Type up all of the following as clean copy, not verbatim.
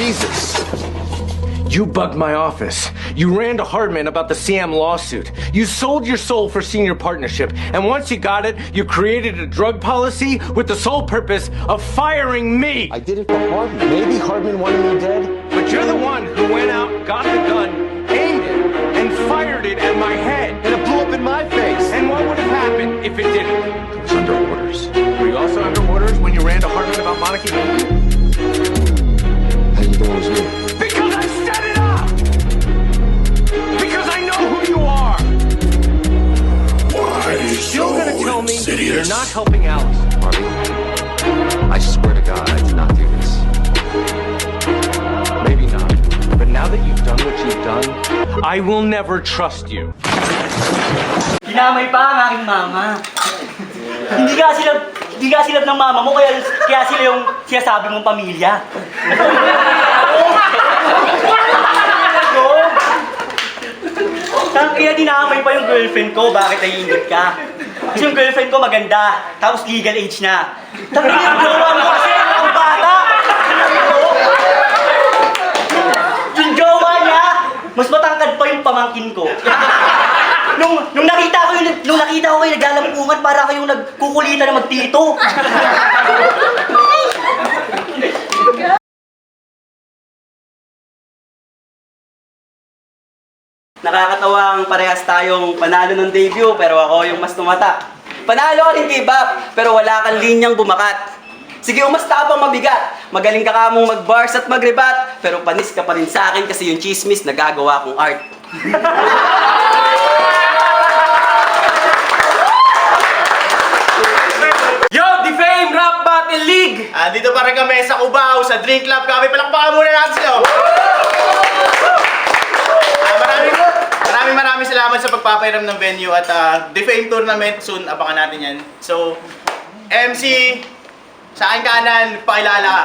Jesus. You bugged my office. You ran to Hardman about the CM lawsuit. You sold your soul for senior partnership. And once you got it, you created a drug policy with the sole purpose of firing me. I did it for Hardman. Maybe Hardman wanted me dead. But you're the one who went out, got the gun, aimed it, and fired it at my head. And it blew up in my face. And what would have happened if it didn't? It was under orders. Were you also under orders when you ran to Hardman about Monica Hinton? How do you know it was me? Because I set it up! Because I know who you are! Why You're still so gonna tell me insidious? you're not helping Alice. Harvey, I swear to God, I did not do this. Maybe not. But now that you've done what you've done, I will never trust you. Dinamay pa ang aking mama. Hindi ka sila ng mama mo, kaya sila yung sinasabi mong pamilya. Kaya dinamay pa yung girlfriend ko, bakit naiinggit ka? Kasi yung girlfriend ko maganda, tapos legal age na. Tapos yung jowa mo kasi, ang bata! Yung jowa niya, mas matangkad pa yung pamangkin ko. Nung nakita ko kayo naglalampungan, para kayong nagkukulitan na magtito. Nakakatawang parehas tayong panalo ng debut, pero ako yung mas tumata. Panalo ka rin kay Bap, pero wala kang linyang bumakat. Sige, umasta ka pang mabigat. Magaling ka kamong mag-bars at mag-rebat, pero panis ka pa rin sa akin kasi yung chismis na gagawa kong art. Yo, The Fame Rap Battle League! Dito pa rin kami sa Cubao, sa Drink Club kami. Palakpakan muna natin sila. Maraming salamat sa pagpapairam ng venue at The Fame Tournament. Soon, abangan natin yan. So, MC, sa aking kanan, pakilala ka.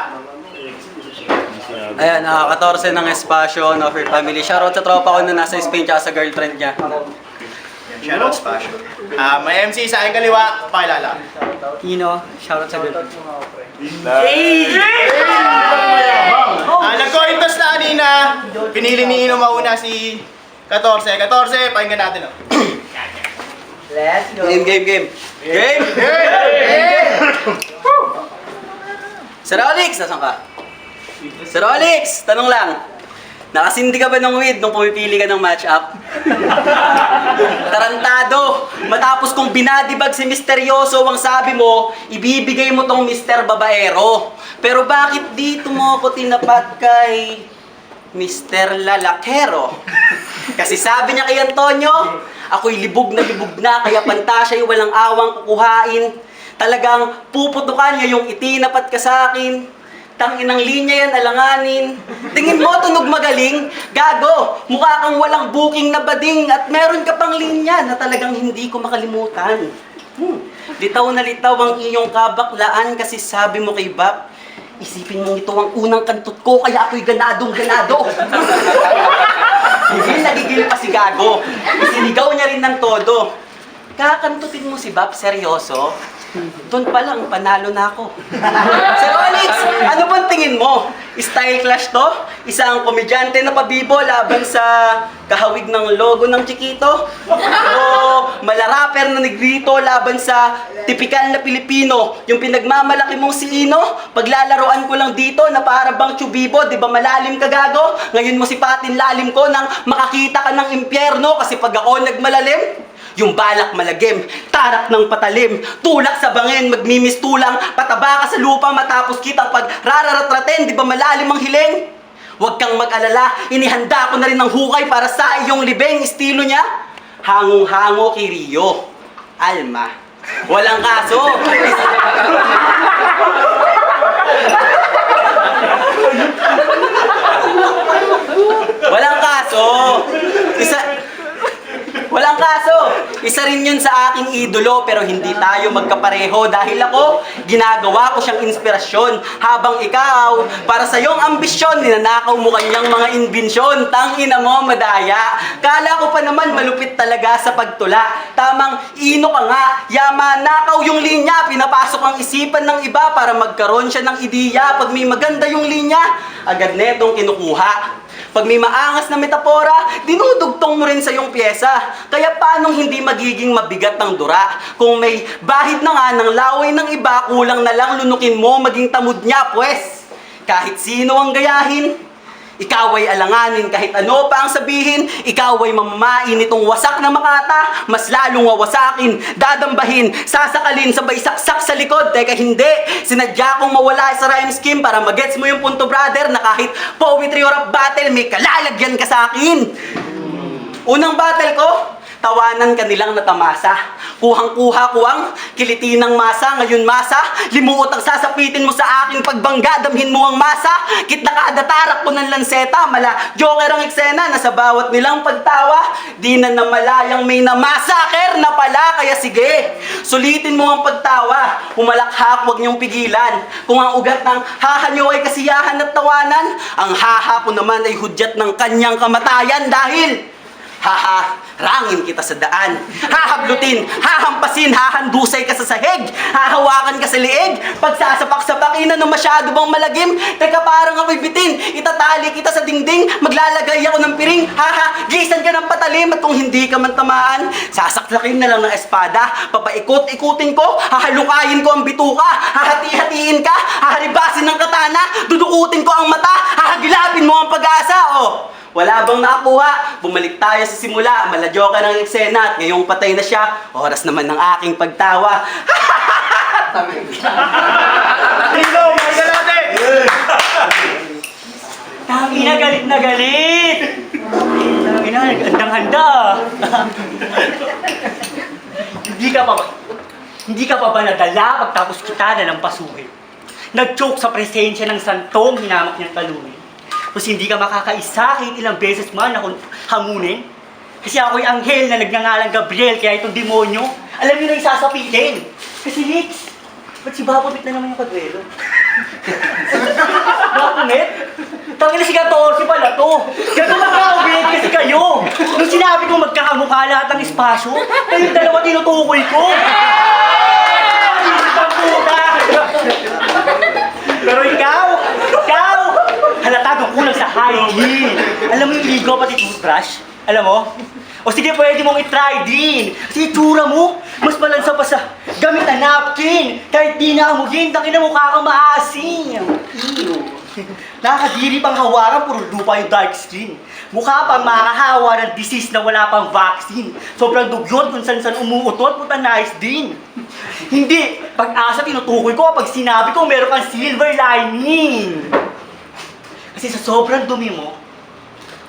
Ayan, 14 ng espasyo, no, for family. Shoutout sa tropa ko na nasa Spain tsaka sa girlfriend niya. Shoutout Spasio. May MC sa aking kaliwa, pakilala ka. Tino, shoutout sa girlfriend. Nag-coin toss na kanina. Pinili ni Ino mauna si 14. 14, pakinggan natin. Let's go. Game! Sir Alex, nasan ka? Sir Alex, tanong lang. Nakasindi ka ba ng weed nung pumipili ka ng match-up? Tarantado! Matapos kong binadibag si Misteryoso, ang sabi mo, ibibigay mo tong Mr. Babaero. Pero bakit dito mo ako tinapat kay Mr. Lalakero? Kasi sabi niya kay Antonio, ako'y libog na, kaya pantasya'y walang awang kukuhain. Talagang puputukan niya yung itinapat ka sa akin. Tanginang linya yan, alanganin. Tingin mo, tunog magaling? Gago, mukha kang walang booking na bading at meron ka pang linya na talagang hindi ko makalimutan. Litaw na litaw ang iyong kabaklaan kasi sabi mo kay Bap, isipin mo ito ang unang kantot ko kaya ako'y ganado. Nagigil pa si Gago. Isinigaw niya rin ng todo. Kakantutin mo si Bap, seryoso? Doon pa lang, panalo na ako. Sir Alex, ano bang tingin mo? Style clash to? Isang komedyante na pabibo laban sa kahawig ng logo ng Chiquito? O malaraper na negrito laban sa tipikal na Pilipino? Yung pinagmamalaki mong si Ino? Paglalaroan ko lang dito na para bang Chubibo, di ba malalim ka Gago? Ngayon mo sipatin lalim ko nang makakita ka ng impyerno kasi pag ako nagmalalim, yung balak malagim, tarak ng patalim, tulak sa bangin, magmimistulang, pataba ka sa lupa matapos kitang pagrararatraten, di ba malalim ang hiling? Huwag kang mag-alala, inihanda ko na rin ng hukay para sa iyong libeng, estilo niya. Hangong-hango kay Rio. Alma. Walang kaso. Walang kaso. Isa rin yun sa aking idolo pero hindi tayo magkapareho dahil ako, ginagawa ko siyang inspirasyon habang ikaw, para sa iyong ambisyon, ninanakaw mo kanyang mga imbensyon. Tangina mo, madaya. Kala ko pa naman malupit talaga sa pagtula. Tamang ino ka nga, yaman, nakaw yung linya, pinapasok ang isipan ng iba para magkaroon siya ng ideya. Pag may maganda yung linya, agad netong kinukuha. Pag may maangas na metapora, dinudugtong mo rin sa iyong pyesa. Kaya paanong hindi magiging mabigat ng dura? Kung may bahid na nga ng laway ng iba, kulang na lang lunukin mo maging tamod niya, pues. Kahit sino ang gayahin, ikaw ay alanganin kahit ano pa ang sabihin, ikaw ay mamamain itong wasak na makata, mas lalong wawasakin, dadambahin, sasakalin, sabay saksak sa likod. Teka hindi, sinadya kong mawala sa rhyme scheme para magets mo yung punto brother na kahit poetry or rap battle, may kalalagyan ka sa akin. Unang battle ko, tawanan ka nilang natamasa. Kuhang-kuha ko ang kiliti ng masa. Ngayon masa, limuot ang sasapitin mo sa aking pagbangga. Damhin mo ang masa. Kitna ka adatarak ko ng lanseta. Mala, joker ang eksena na sa bawat nilang pagtawa. Di na namalayang may namasaker na pala. Kaya sige, sulitin mo ang pagtawa. Humalakhak, huwag niyong pigilan. Kung ang ugat ng haha niyo ay kasiyahan at tawanan, ang haha ko naman ay hudyat ng kanyang kamatayan dahil rangin kita sa daan. Hahablutin, hahampasin, hahandusay ka sa sahig. Hahawakan ka sa liig. Pagsasapak-sapakin na nung masyado bang malagim. Teka parang ako'y bitin. Itatali kita sa dingding. Maglalagay ako ng piring. Gisan ka ng patalim. At kung hindi ka man tamaan, sasaklakin na lang ng espada. Papaikot-ikutin ko. Hahalukayin ko ang bituka. Hahati-hatiin ka. Haharibasin ng katana. Dudukutin ko ang mata. Hahagilapin mo ang pag-asa. Wala bang nakakuha? Bumalik tayo sa simula. Maladyo ka ng eksena at ngayong patay na siya. Oras naman ng aking pagtawa. Hello, mga natin! Tangina, galit na galit! Tangina, handang-handa! Hindi ka pa ba nadala pagtapos kita na ng pasuhin? Nag-choke sa presensya ng santong hinamak niyang talunin. Tapos hindi ka makakaisa kahit ilang beses man akong hamunin. Kasi ako'y anghel na nagngangalang Gabriel, kaya itong demonyo, alam niyo na yung sasapitin. Kasi Nix, ba't si Bapomit na naman yung kadwelo? Bapomit? Tangina si 14 pala to. Ganun nakaka-obeyed kasi kayo. Nung sinabi kong magkakamukha lahat ng espasyo, kayong dalawa tinutukoy ko. Isipang puta! Pero ikaw, halata kung kulang sa hygiene. Alam mo yung ligo pati toothbrush? Alam mo? O sige, pwede mong itry din. Kasi itsura mo, mas malansa pa sa gamit na napkin. Kahit di na amugin, tangina mukha kang maasim. Ew. Nakakadiri pang hawakan, puro lupa yung dark skin. Mukha pang makahawa ng disease na wala pang vaccine. Sobrang dugyot kung saan umuutot, puta nice din. Hindi, pag-asa tinutukoy ko kapag sinabi ko meron kang silver lining. Kasi sa sobrang dumi mo,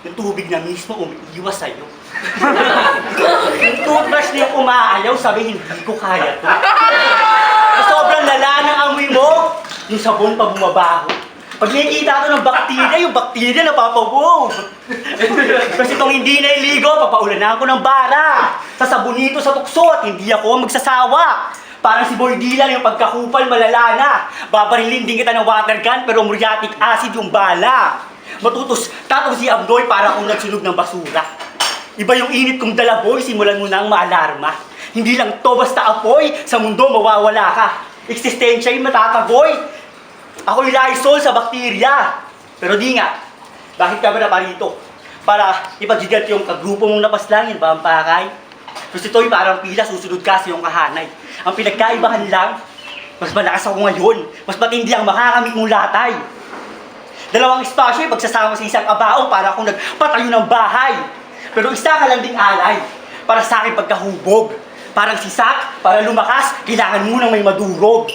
yung tubig na mismo umiiwas sa'yo. Yung toothbrush na yung umaayaw, sabi hindi ko kaya to. Sa sobrang lala ng amoy mo, yung sabon pa bumabaho. Pag nakikita ko ng bakterya, yung bakterya napapawaw. Kasi kung hindi na iligo, papaulanan ko ng bara. Sasabunito sa tukso at hindi ako magsasawa. Parang si Boy Dylan, yung pagkakupal malala na. Babarilin din kita ng water gun pero muriatic acid yung bala. Tatong si Abdoy para akong nagsunog ng basura. Iba yung init kong dala boy, simulan mo na ang maalarma. Hindi lang to basta apoy, sa mundo mawawala ka. Eksistensya yung matataboy. Ako'y Lysol sa bakterya. Pero di nga, bakit ka ba naparito? Para ipagigant yung kagrupo mong napaslangin ba ang pakay? Tapos ito'y parang pila, susunod ka sa iyong kahanay. Ang pinagkaibahan lang, mas malakas ako ngayon. Mas matindi ang makakamit mong latay. Dalawang espasyo ay pagsasama sa isang abaong para akong nagpatayo ng bahay. Pero isa ka lang ding alay para sa aking pagkahubog. Parang sisak, para lumakas, kailangan mo nang may madurog.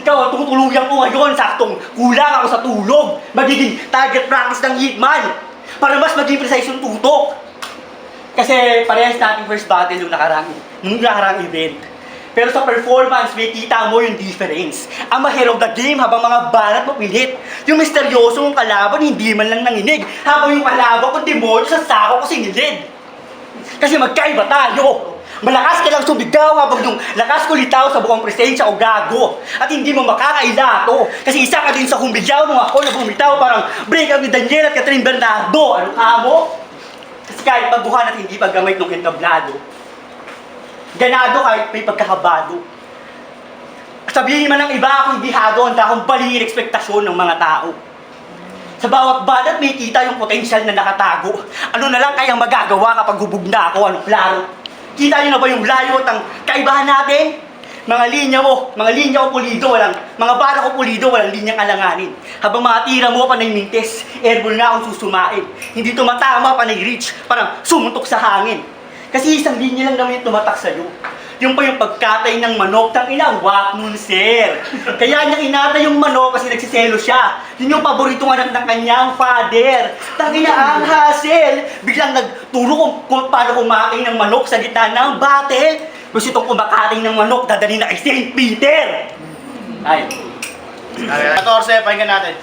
Ikaw, tutuluyan ko ngayon, saktong kulang ako sa tulog. Magiging target practice ng hitman para mas maging precise yung tutok. Kasi parehas natin first battle nung nakarang event. Pero sa performance, may kita mo yung difference. Ang mahirap the game habang mga banat mo pilit. Yung misteryosong kalaban, hindi man lang nanginig. Habang yung kalaban kong demonyo sa sako ko sinilid. Kasi magkaiba tayo. Malakas ka lang sumigaw habang yung lakas ko litaw sa buong presensya o gago. At hindi mo makakailato. Kasi isa ka din sa humigaw nung ako na bumitaw parang break up ni Daniel at Catherine Bernardo. Ano ka mo? Kasi kahit pagbuhan at hindi paggamit ng entablado, ganado kahit may pagkakabado. Sabihin man ng iba akong dihado, handa akong balihin ekspektasyon ng mga tao. Sa bawat balat may kita yung potensyal na nakatago. Ano na lang kayang magagawa kapag hubog na ako? Ano klaro? Kita niyo na ba yung layo at ang kaibahan natin? Mga linya ko pulido, mga bala ko pulido, walang linyang alanganin. Habang mga tira mo, panay mintes, airball nga akong susumain. Hindi tumatama, panay reach, parang sumuntok sa hangin. Kasi isang linya lang naman yung tumatak sa'yo. Yung pa yung pagkatay ng manok, tang ina, wak nun, sir. Kaya niya inatay yung manok kasi nagsiselo siya. Yun yung paboritong anak ng kanyang father. Tang ina, ang hassle. Biglang nagturo kung paano kumain ng manok sa gitna ng battle. Gusto itong kumakain ng manok, dadali na kay St. Peter. Ay. 14, pakinggan natin.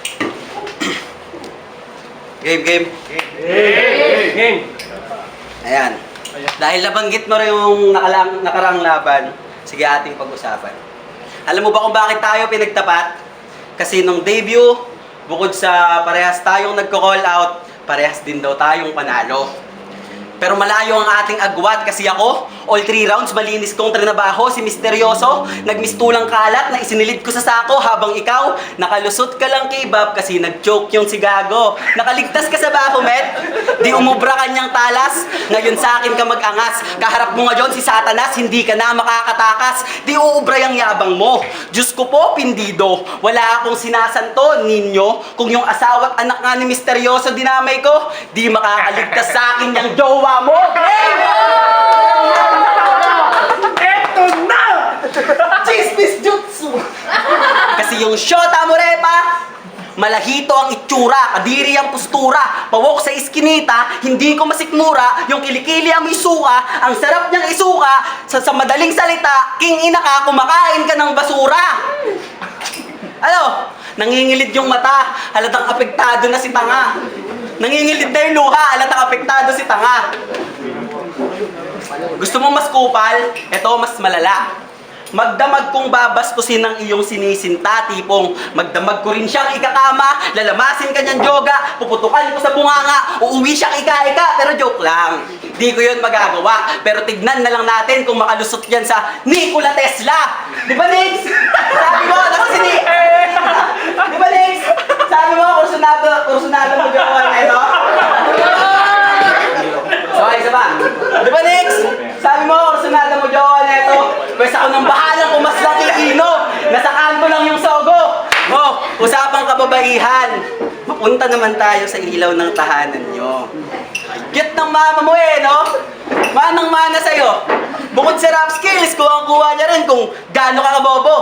Game. Game. Ayan. Dahil nabanggit mo rin yung nakaraang laban, sige ating pag-usapan. Alam mo ba kung bakit tayo pinagtapat? Kasi nung debut, bukod sa parehas tayong nagko-call out, parehas din daw tayong panalo. Pero malayo ang ating agwat kasi ako, all 3 rounds malinis kong trinabaho, si Misteryoso, nagmistulang kalat na isinilid ko sa sako habang ikaw, nakalusot ka lang kay Bob kasi nag-choke yung si Gago. Nakaligtas ka sa Baphomet, di umubra kanyang talas, ngayon sa akin ka mag-angas, kaharap mo ngayon si Satanas, hindi ka na makakatakas, di uubra yung yabang mo. Diyos ko po, pindido, wala akong sinasanto, ninyo, kung yung asawa at anak nga ni Misteryoso dinamay ko, di makakaligtas sa akin yung jowa mo! Eto na! Chismis jutsu! Kasi yung Shota Morepa, malahito ang itsura, kadiri ang postura, pawok sa iskinita, hindi ko masikmura, yung kilikili ang isuka, ang sarap niyang isuka, sa madaling salita, king ina ka, kumakain ka ng basura! Ano? Nangingilid yung mata, halatang apektado na si tanga. Nangingilid na yung luha, halatang apektado si tanga. Gusto mo mas kupal? Ito mas malala. Magdamag kong babaskusin ng iyong sinisinta, tipong magdamag ko rin siyang ikakama, lalamasin kanyang yoga, puputukan ko sa bunganga, uuwi siyang ika-ika, pero joke lang. Di ko yun magagawa, pero tignan na lang natin kung makalusot yan sa Nikola Tesla. Di ba, Nix? Sabi mo, nakasini... Di ba, Nix? Sabi mo, kursunado mo gawa na ito? So, isa pa. Di ba, Nix? Sabi mo, kursunado mo gawa na ito? Pwes ako nang bahalang kumaslang iino. Nasa kanto lang yung sogo. Oh, usapang kababaihan. Mapunta naman tayo sa ilaw ng tahanan nyo. Cute ng mama mo eh, no? Manang-mana sa'yo. Bukod sa rap skills, kuha-kuha niya rin kung gaano ka kabobo.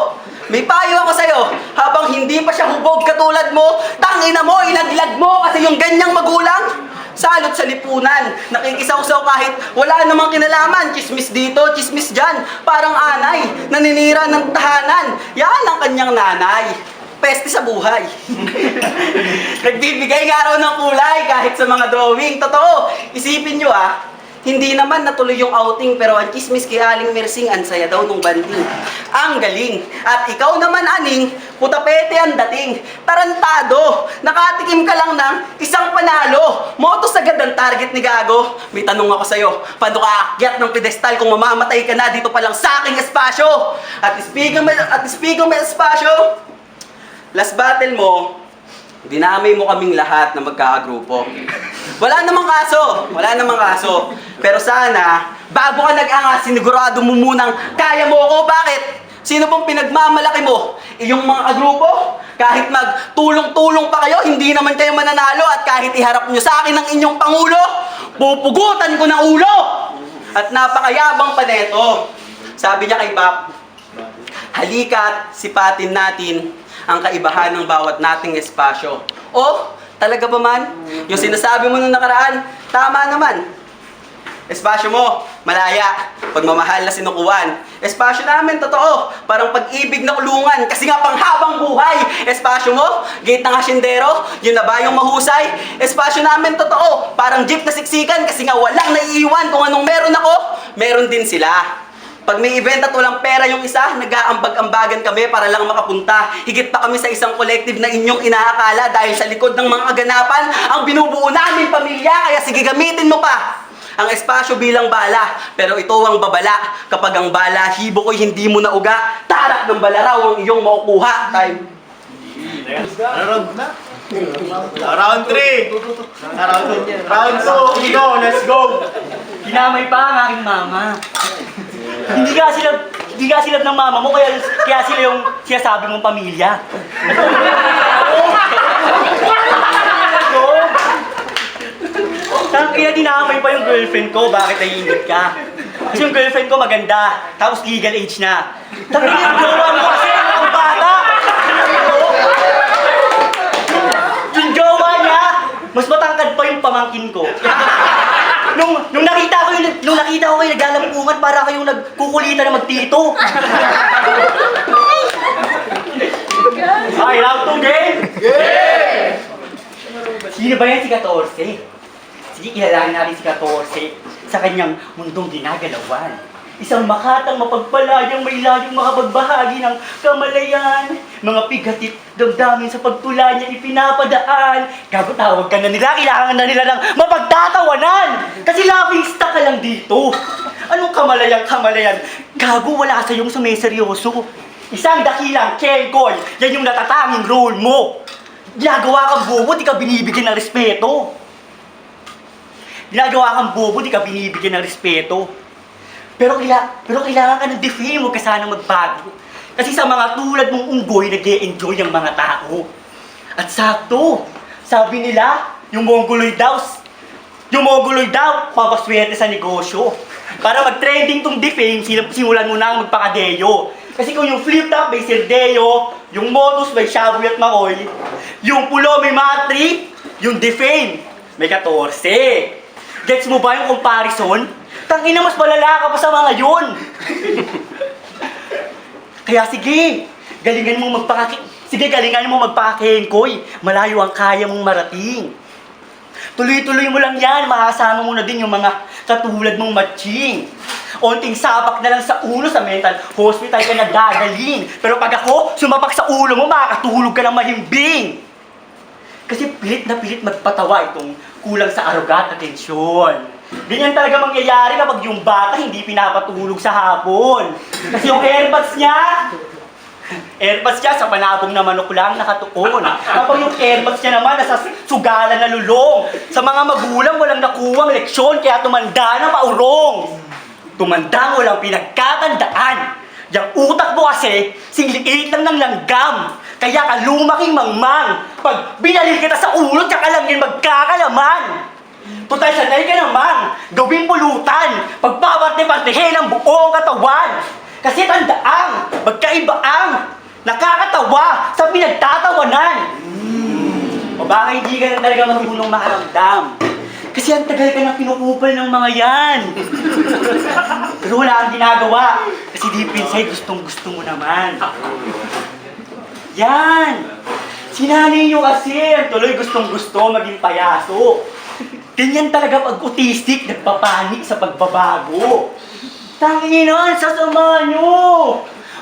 May payo ako sa'yo, habang hindi pa siya hubog katulad mo, tangina mo, ilaglag mo kasi yung ganyang magulang. Salot sa lipunan, nakikisaw-saw kahit wala namang kinalaman, chismis dito, chismis dyan, parang anay, naninira ng tahanan, yan ang kanyang nanay. Peste sa buhay. Nagbibigay nga raw ng kulay kahit sa mga drawing. Totoo, isipin nyo hindi naman natuloy yung outing pero ang chismis kay Aling Mersing, ang saya daw nung banding. Ang galing. At ikaw naman, Aning, putapete ang dating. Tarantado. Nakatikim ka lang ng isang panalo. Motos agad ang target ni Gago. May tanong ako sa'yo. Paano ka aakyat ng pedestal kung mamamatay ka na dito pa lang sa aking espasyo? At speaking may espasyo, last battle mo, dinamay mo kaming lahat na magkakagrupo. Wala namang kaso. Pero sana, bago ka nag-angas, sinigurado mo munang kaya mo ako. Bakit? Sino pong pinagmamalaki mo? Iyong mga kagrupo? Kahit magtulong-tulong pa kayo, hindi naman kayo mananalo. At kahit iharap nyo sa akin ang inyong pangulo, pupugutan ko ng ulo! At napakayabang pa neto. Sabi niya kay Bap, halika't sipatin natin ang kaibahan ng bawat nating espasyo. Oh, talaga ba man? Yung sinasabi mo nung nakaraan, tama naman. Espasyo mo, malaya. Pagmamahal na sinukuan. Espasyo namin, totoo. Parang pag-ibig na kulungan. Kasi nga panghabang buhay. Espasyo mo, gate ng asyendero. Yun na ba yung mahusay? Espasyo namin, totoo. Parang jeep na siksikan. Kasi nga walang naiiwan kung anong meron ako. meron din sila. Pag may event at walang pera yung isa, nag-aambag-ambagan kami para lang makapunta. Higit pa kami sa isang collective na inyong inaakala dahil sa likod ng mga kaganapan, ang binubuo namin pamilya, kaya sige gamitin mo pa ang espasyo bilang bala. Pero ito ang babala. Kapag ang bala, hibo ko'y hindi mo nauga, tarak ng balaraw ang iyong makukuha. Time. Round 3. Round 2. Sige, let's go. Kinamay pa ang aking mama. Hindi ka sila ng mama mo, kaya sila yung sinasabi mong pamilya. Tangina, dinamay pa yung girlfriend ko, bakit naiinggit ka? Kasi yung girlfriend ko maganda, tapos legal age na. Tangina, yung jowa mo kasi, ang bata! Yung jowa niya, mas matangkad pa yung pamangkin ko. Nung nakita ko kayo naglalampungan, para kayong nagkukulitan na magtito. Okay, round 2 game! Sino ba yan si 14? Sige, kilalanin natin si 14 sa kanyang mundong ginagalawan. Isang makatang mapagpalayang may layong makapagbahagi ng kamalayan. Mga pigatip damdamin sa pagtula niya ipinapadaan. Gago, tawag ka na nila, kailangan na nila ng mapagtatawanan. Kasi laughing stock ka lang dito. Anong kamalayan? Gago, wala sa iyong sumeseryoso. Isang dakilang Kenkoy, yan yung natatanging role mo. Ginagawa kang bobo, di ka binibigyan ng respeto. Ginagawa kang bobo, di ka binibigyan ng respeto. Pero kailangan ka ng defame, huwag ka sana magbago. Kasi sa mga tulad mong unggoy, nag-e-enjoy ang mga tao. At sakto, sabi nila, yung mongoloid daw, papaswerte sa negosyo. Para mag-trending tong defame, simulan mo na ang magpakadeyo. Kasi kung yung flip top may Sildeo, yung Motus may Shaboy at Makoy, yung Pulo may Matri, yung defame may 14. Gets mo ba yung comparison? Tangina, mas malala ka pa sa mga yun. Kaya sige, galingan mo magpakakengkoy. Malayo ang kaya mong marating. Tuloy-tuloy mo lang yan, makasama mo na din yung mga katulad mong matching. Onting sapak na lang sa ulo sa mental hospital ka nagdadalhin. Pero pag ako, sumapak sa ulo mo, makakatulog ka ng mahimbing. Kasi pilit na pilit magpatawa itong kulang sa aruga at atensyon. Ganyan talaga mangyayari kapag yung bata hindi pinapatulog sa hapon. Kasi yung airpods niya sa panabong na manok lang nakatuon. Kapag yung airpods niya naman nasa sugalan na lulong. Sa mga magulang walang nakuwang leksyon kaya tumanda na maurong. Tumanda walang pinagkatandaan. Yung utak mo kasi, singliit lang ng langgam. Kaya ka lumaking mangmang. Pag binalik kita sa ulo, tsaka lang yun magkakalaman. Total, sanay ka naman. Gawing pulutan. Pagpaparte-partehin ang buong katawan. Kasi tandaang, magkaiba ang nakakatawa sa pinagtatawanan. O baka hindi ka na talaga marunong makaramdam. Kasi ang tagal ka nang pinupupal ng mga yan. Pero wala kang ginagawa. Kasi deep inside, gustong-gusto mo naman. Yan! Sinanay nyo kasi, ang tuloy gustong-gusto maging payaso. Ganyan talaga pag autistic, nagpapanik sa pagbabago. Tanginan, sasama nyo!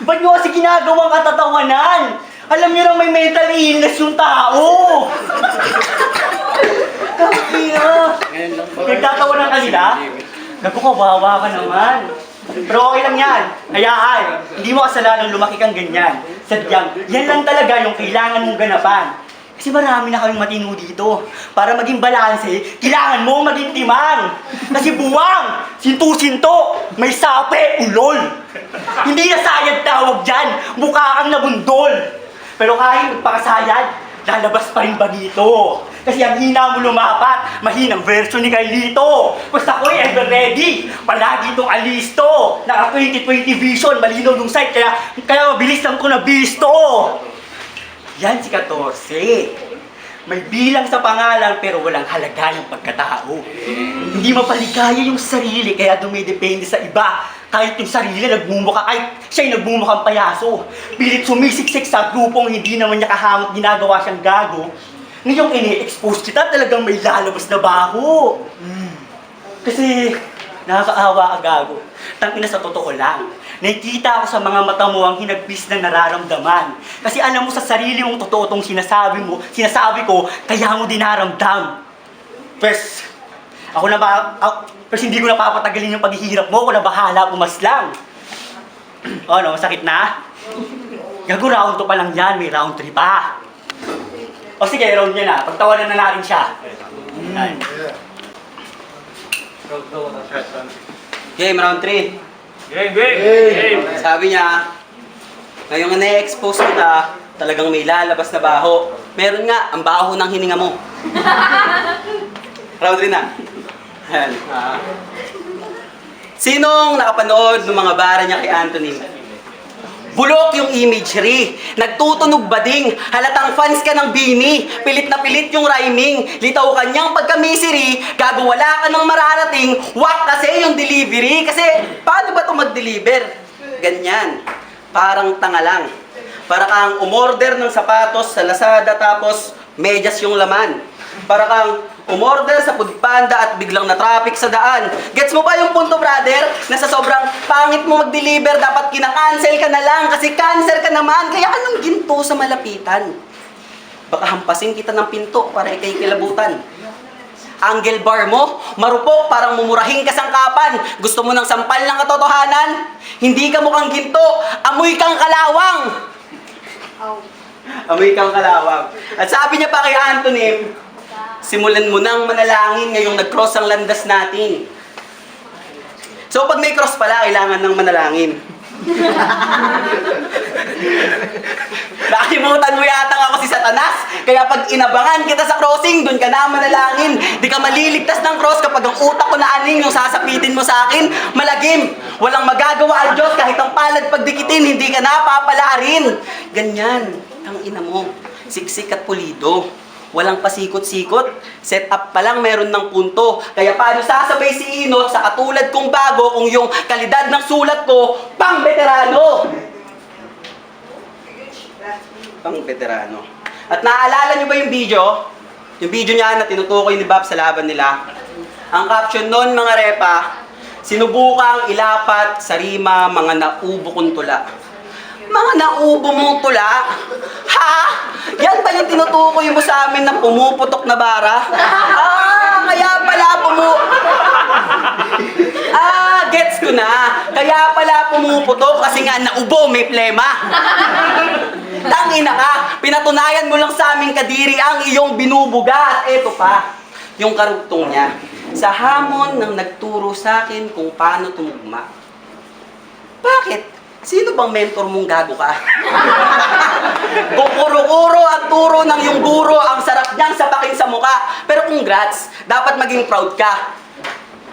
Ba't nyo kasi ginagawang katatawanan? Alam nyo lang may mental illness yung tao! Tangina! Nagtatawanan ka nila? Naku, kawawa ka naman. Pero okay lang yan. Hayaan. Hindi mo kasalanan lumaki kang ganyan. Sadyang, yan lang talaga yung kailangan mong ganapan. Kasi marami na kaming matino dito. Para maging balanse, kailangan mo maging timang. Kasi buwang, sinto-sinto, may sape, ulol. Hindi na sayad tawag dyan, mukha kang nabundol. Pero kahit magpakasayad, lalabas pa rin bagito. Kasi ang hina mo lumapat, mahinang version ni Kailito. Basta ako'y ever ready, palagi itong alisto. Naka 20/20 vision, malinaw yung sight, kaya mabilis lang ko nabisto. Yan si 14. May bilang sa pangalan pero walang halaga ng pagkatao. Hindi mapaligaya yung sarili kaya dumidepende sa iba. Kahit yung sarili kahit siya'y nagmumukhang payaso. Pilit sumisiksik sa grupong hindi naman niya kahamot ginagawa siyang gago. Ngayong ini-expose kita talagang may lalabas na baho. Kasi Nakakaawa ka, gago. Tangina sa totoo lang. Nakikita ako sa mga mata mo ang hinagpis na nararamdaman. Kasi alam mo sa sarili mong totoo tong sinasabi ko, kaya mo dinaramdam. Pwes, pero hindi ko napapatagalin yung paghihirap mo. Ako na bahala, pumaslang. Ano, masakit na? Gago, round 2 pa lang yan. May round 3 pa. O sige, round niya na. Pagtawanan na natin siya. Yan. Game, round 3. Sabi niya, ngayong na-expose kita, talagang may lalabas na baho. Meron nga, ang baho ng hininga mo. Round 3 na. Ayan. Sinong nakapanood ng mga bara niya kay Anthony? Bulok yung imagery. Nagtutunog bading. Halatang fans ka ng Bini. Pilit na pilit yung rhyming. Litaw kanyang pagka-misery. Gago wala ka ng mararating. Wak kasi yung delivery. Kasi paano ba ito mag-deliver? Ganyan. Parang tanga lang. Para kang umorder ng sapatos sa Lazada tapos medyas yung laman. Para kang umorder sa Foodpanda at biglang na-traffic sa daan. Gets mo ba yung punto, brother? Na sa sobrang pangit mo mag-deliver, dapat kina-cancel ka na lang kasi cancer ka naman. Kaya anong ginto sa malapitan? Baka hampasin kita ng pinto para ikay kilabutan. Angle bar mo, marupok, parang mumurahing kasangkapan. Gusto mo ng sampal ng katotohanan? Hindi ka mukhang ginto, amoy kang kalawang. Amoy kang kalawang. At sabi niya pa kay Anthony, simulan mo nang manalangin ngayong nag-cross ang landas natin. So pag may cross pala, kailangan ng manalangin. Nakalimutan mo yata ako si Satanas. Kaya pag inabangan kita sa crossing, dun ka na manalangin. Di ka maliligtas ng cross kapag ang utak ko na aning yung sasapitin mo sa akin. Malagim. Walang magagawa ang Diyos kahit ang palad pagdikitin, hindi ka na papalaarin. Ganyan. Ang ina mo. Siksik at pulido. Walang pasikot-sikot. Set up pa lang meron ng punto. Kaya paano sasabay si Ino sa katulad kong bago kung yung kalidad ng sulat ko, pang veterano? Pang veterano. At naaalala nyo ba yung video? Yung video niya na tinutukoy ni Bob sa laban nila. Ang caption nun, mga repa, sinubukang ilapat sa rima mga naubo kong tula. Mga naubo mong tula? Ha? Yan ba yung tinutukoy mo sa amin na pumuputok na bara? Kaya pala gets ko na. Kaya pala pumuputok kasi nga naubo, may plema. Tangina ka, pinatunayan mo lang sa aming kadiri ang iyong binubuga. At eto pa, yung karugtong niya. Sa hamon ng nagturo sa akin kung paano tumugma. Bakit? Sino bang mentor mong gago ka? Kung kuro-kuro ang turo ng yung guro, ang sarap niyang sapakin sa muka. Pero congrats, dapat maging proud ka.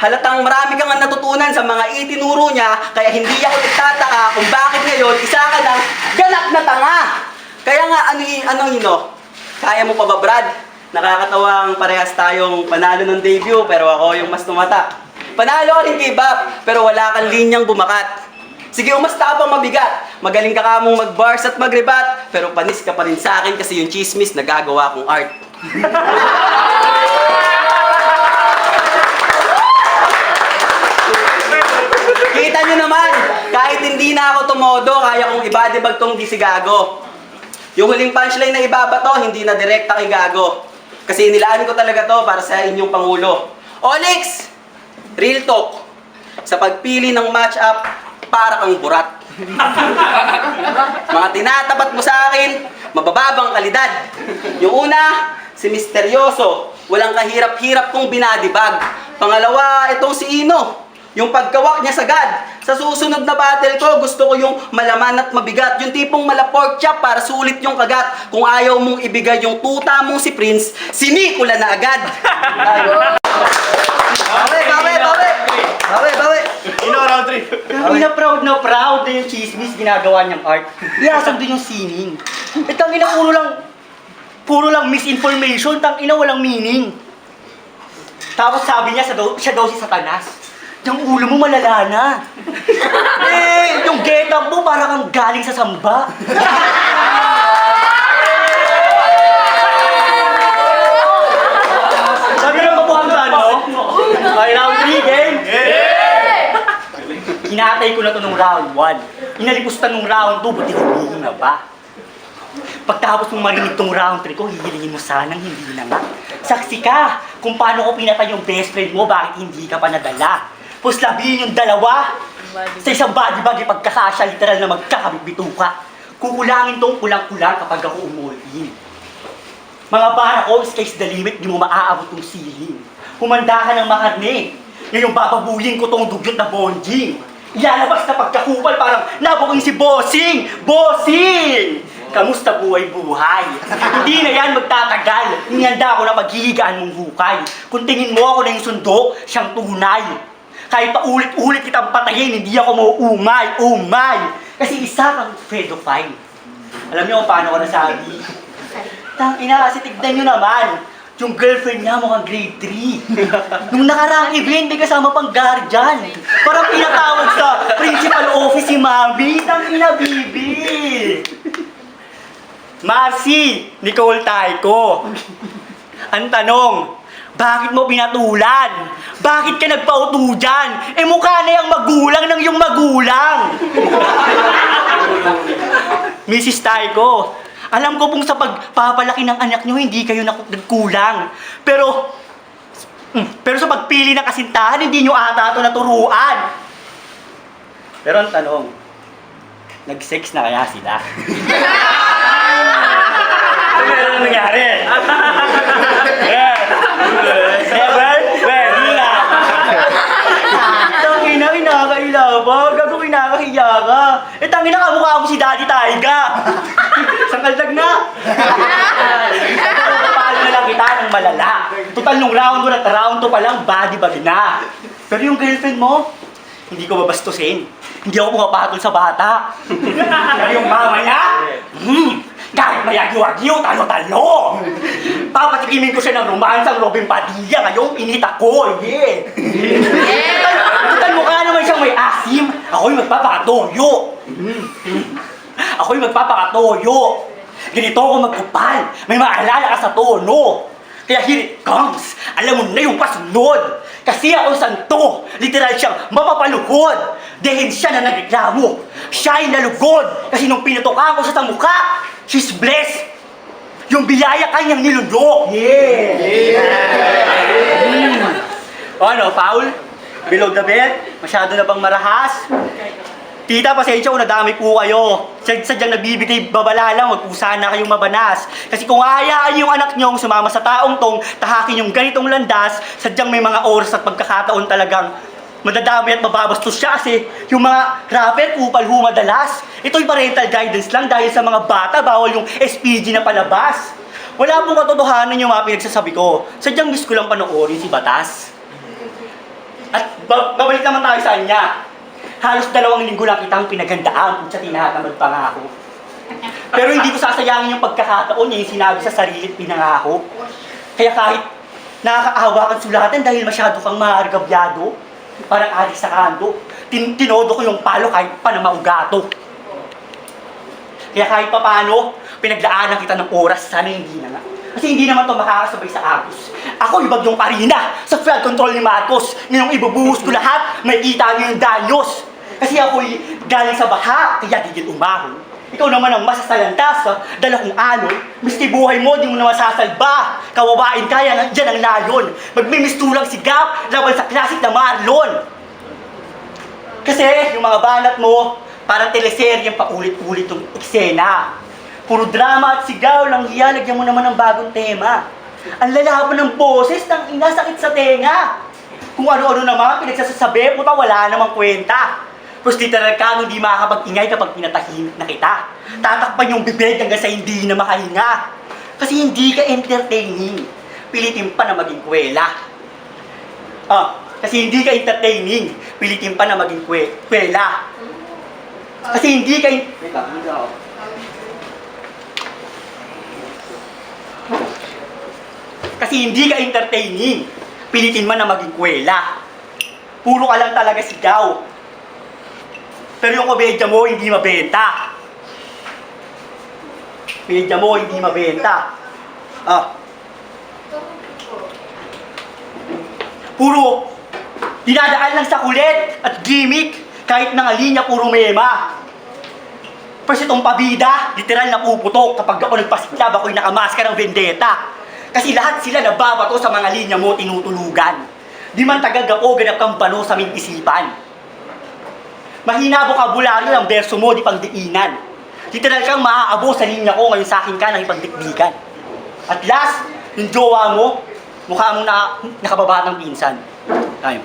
Halatang marami kang natutunan sa mga itinuro niya, kaya hindi ako nagtataka kung bakit ngayon isa ka ng ganap na tanga. Kaya nga, anong hino? Kaya mo pa ba, Brad? Nakakatawang parehas tayong panalo ng debut, pero ako yung mas tumata. Panalo ka rin kay Bob, pero wala kang linyang bumakat. Sige, umasta ka pang mabigat. Magaling ka kamong mag-bars at mag-rebat, pero panis ka pa rin sa akin kasi yung chismis na gagawa kong art. Kita nyo naman, kahit hindi na ako tumodo, kaya kong ibadibag tong di si Gago. Yung huling punchline na ibabato, hindi na direkta kay Gago. Kasi nilaan ko talaga to para sa inyong Pangulo. Onyx! Real talk. Sa pagpili ng match-up, para kang burat. Mga tinatapat mo sa akin, mabababang kalidad. Yung una, si Misteryoso. Walang kahirap-hirap kong binadibag. Pangalawa, itong si Ino. Yung pagkawak niya sagad. Sa susunod na battle ko, gusto ko yung malaman at mabigat. Yung tipong mala-pork chop para sulit yung kagat. Kung ayaw mong ibigay yung tuta mong si Prince, sinikula na agad. Bawi. Ino, round 3. Kami na proud na yung chismis ginagawa niyang art. Iasang din yung sining. Tangina, puro lang misinformation, tangina walang meaning. Tapos sabi niya, siya daw si Satanas. Yung ulo mo malala na. Yung get-up mo parang kang galing sa samba. Sabi ng mabuhang ano? Okay, round 3, game? Hinatay ko na to nung round 1. Inalipusta nung round 2, buti humihinga pa. Pagtapos mong marinig tong round 3 ko, hihilingin mo sanang hindi na nga. Saksi ka kung paano ko pinatay yung best friend mo, bakit hindi ka pa nadala. Tapos labihin yung dalawa sa isang body-bag pagkakasya, literal na magkakabibito ka. Kukulangin tong kulang-kulang kapag ako umuwi. Mga bara ko, sky's the limit, di mo maaabot yung ceiling. Humanda ka ng makarne. Ngayong bababuyin ko tong dugyot na bonjing. Ilalabas na pagkakupal parang nabuking si Bossing! Bossing! Kamusta buhay-buhay? Hindi na yan magtatagal. Inihanda ko na paghihigaan mong hukay. Kung tingin mo ako na yung sundo, siyang tunay. Kahit pa ulit-ulit kitang patayin, hindi ako mauumay, umay. Kasi isa kang pedophile. Alam niyo kung paano ko nasabi? Tangina, kasi tignan niyo naman. Yung girlfriend niya mukhang grade 3. Nung nakaraang event, may kasama pang guardian. Parang pinatawag sa principal office si Mami. Tangina, bibi. Marcy, Nicole Taiko. Ang tanong, bakit mo pinatulan? Bakit ka nagpauto dyan? Eh mukha na yung magulang ng yung magulang. Mrs. Taiko, alam ko pong sa pagpapalaki ng anak nyo, hindi kayo nagkulang. Pero sa pagpili ng kasintahan, hindi nyo ata ito naturuan. Pero ang tanong, nag-sex na kaya sila? Ano nangyari? Never? Well, nga. Tangina, kinakailabag. Gago, kinakahiya ka. Eh, tangina, kamukha mo si Daddy Taiga. Sangkaldag na. Paano na lang kita ng malala. Total nung round 1 at round 2 pa lang, body bag na. Pero yung girlfriend mo, hindi ko babastusin. Hindi ako pumapatol sa bata. Pero yung mama niya, kahit mayagyo-agyo, talo-talo. Papatikimin ko siya ng romansang Robin Padilla. Ngayong pinita ko, yeah. Total mukha naman siyang may asim. Ako'y magpapakatoyo. Ako'y magpapakatoyo. Ganito ako magkupal. May maalala ka sa tono. Kaya here it comes. Alam mo na yung pasunod. Kasi ako santo. Literal siyang mapapaluhod. Dahil siya na nagreklamo. Siya ay nalugod. Kasi nung pinatukan ko siya sa mukha, she's blessed. Yung biyaya kanyang nilundok. Yeah! O ano, Paul? Below the bed? Masyado na bang marahas? Tita, pasensya kung nadami po kayo. Sadyang nagbibigay babala lang, wag po sana kayong mabanas. Kasi kung hayaan yung anak nyong sumama sa taong tong tahakin yung ganitong landas, sadyang may mga oras at pagkakataon talagang madadami at mababastos siya kasi yung mga rapper, kupal ho madalas. Ito'y parental guidance lang dahil sa mga bata, bawal yung SPG na palabas. Wala pong katotohanan yung mga pinagsasabi ko. Sadyang miss ko lang panoorin si Batas. At babalik naman tayo sa kanya. Halos 2 linggo lang kitang pinagandaan kung sa tinatamad pangako. Pero hindi ko sasayangin yung pagkakataon niya yung sinabi sa sarili at pinangako. Kaya kahit nakakaawa kang sulatan dahil masyado kang maargabyado, parang adik sa kanto, tinodo ko yung palo kahit pa na maugato. Kaya kahit pa paano, pinaglaanan kita ng oras, sana hindi na nga. Kasi hindi naman ito makakasabay sa Agos. Ako ibagyong parina sa flood control ni Marcos. Ngayong ibubuhos ko lahat, may kita niyo yung danyos. Kasi ako'y galing sa baha, kaya gigil umahon. Ikaw naman ang masasalantas, dala kong alon. Miski buhay mo, di mo na masasalba. Kawawain kaya, dyan ang layon. Magmimistulang sigap, laban sa klasik na Marlon. Kasi yung mga banat mo, parang teleseryeng paulit-ulit yung eksena. Puro drama at sigaw lang, lagyan mo naman ng bagong tema. Ang lalaban ng boses, nang inasakit sa tenga. Kung ano-ano naman, pinagsasasabi, puta, wala namang kwenta. Tapos literal ka, hindi makakapag-ingay kapag pinatahimik na kita. Tatakpan yung bibig hanggang sa hindi na makahinga. Kasi hindi ka entertaining. Pilitin pa na maging kwela. Kasi hindi ka entertaining. Pilitin pa na maging kwela. Kasi hindi ka... Wait lang, hindi ako. Kasi hindi ka entertaining. Pilitin man na maging kwela. Puro ka lang talaga sigaw. Pero yung komedya mo, hindi mabenta. Komedya mo, hindi mabenta. Puro dinadaan lang sa kulit at gimmick. Kahit na nga linya, puro mema. First itong pabida, literal na puputok kapag ako nagpasiklab, ako'y nakamaska ng vendetta. Kasi lahat sila nababato sa mga linya mo tinutulugan. Di man tagagapo, ganap kang bano sa aming isipan. Mahina bokabularyo ng verso mo, di pangdiinan. Literal kang maaabo sa linya ko, ngayon sa akin ka nakipagdikdikan. At last, yung jowa mo, mukha mong nakababa ng pinsan. Ayun.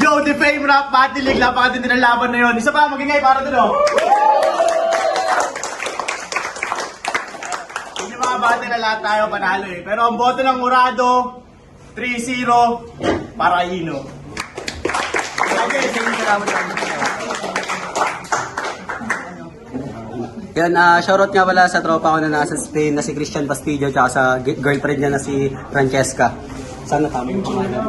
Yo, the Fame Rap Battle League, napakatindi ng laban na yun. Isa pa, magingay para dun, oh. Hindi makabate na lahat tayo, panalo eh. Pero ang boto ng Murado, 3-0 para kay Ino. Yan, shoutout nga pala sa tropa ko na nasa Spain na si Christian Bastillo tsaka sa girlfriend niya na si Francesca. Sana tama yung pangalan.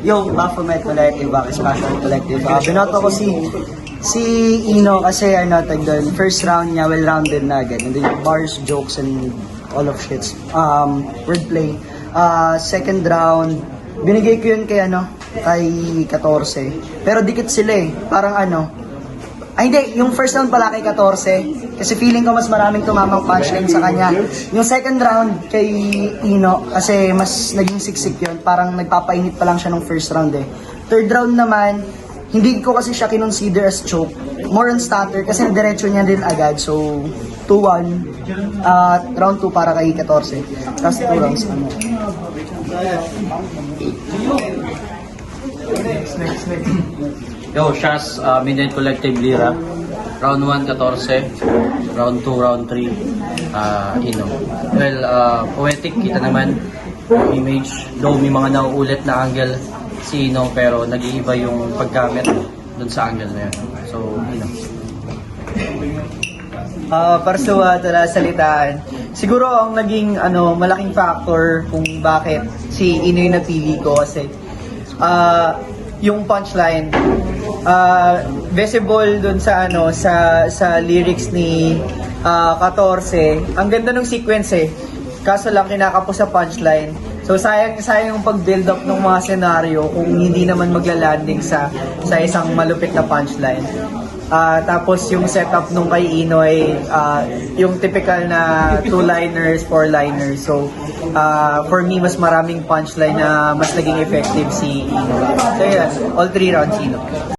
Yung Baphomet Collective, Back Special Collective. Binoto ko si Ino kasi tag doon, first round niya, well-rounded na agad. And then yung bars, jokes, and all of shits. Wordplay. Second round, binigay ko yun kay kay 14. Pero dikit sila eh. Parang hindi, yung first round pala kay 14. Kasi feeling ko mas maraming tumamang punchline sa kanya. Yung second round kay Ino, kasi mas naging siksik yun. Parang nagpapainit pa lang siya nung first round eh. Third round naman, hindi ko kasi siya kinonsider as choke. More on stutter kasi diretso niya din agad. So, 2-1. Round 2 para kay 14. Tapos 2 rounds Next. Yo, Shaz, Midnight Collective Lira. Round 1, 14. Round 2, round 3, Ino. Well, poetic, kita naman yung image. Though may mga nauulit na angle si Ino, pero nag-iiba yung paggamit dun sa angle na yun. So, Ino. Para sa salitaan, siguro ang naging malaking factor kung bakit si Ino yung napili ko kasi yung punchline visible dun sa sa lyrics ni 14. Ang ganda ng sequence eh. Kaso lang kinakapos sa punchline. So sayang yung pag-build up ng mga senaryo kung hindi naman magla-landing sa isang malupit na punchline. Tapos yung setup nung kay Ino ay yung typical na 2-liners, 4-liners. So for me, mas maraming punchline na mas naging effective si Ino. So yeah, all 3 rounds Ino.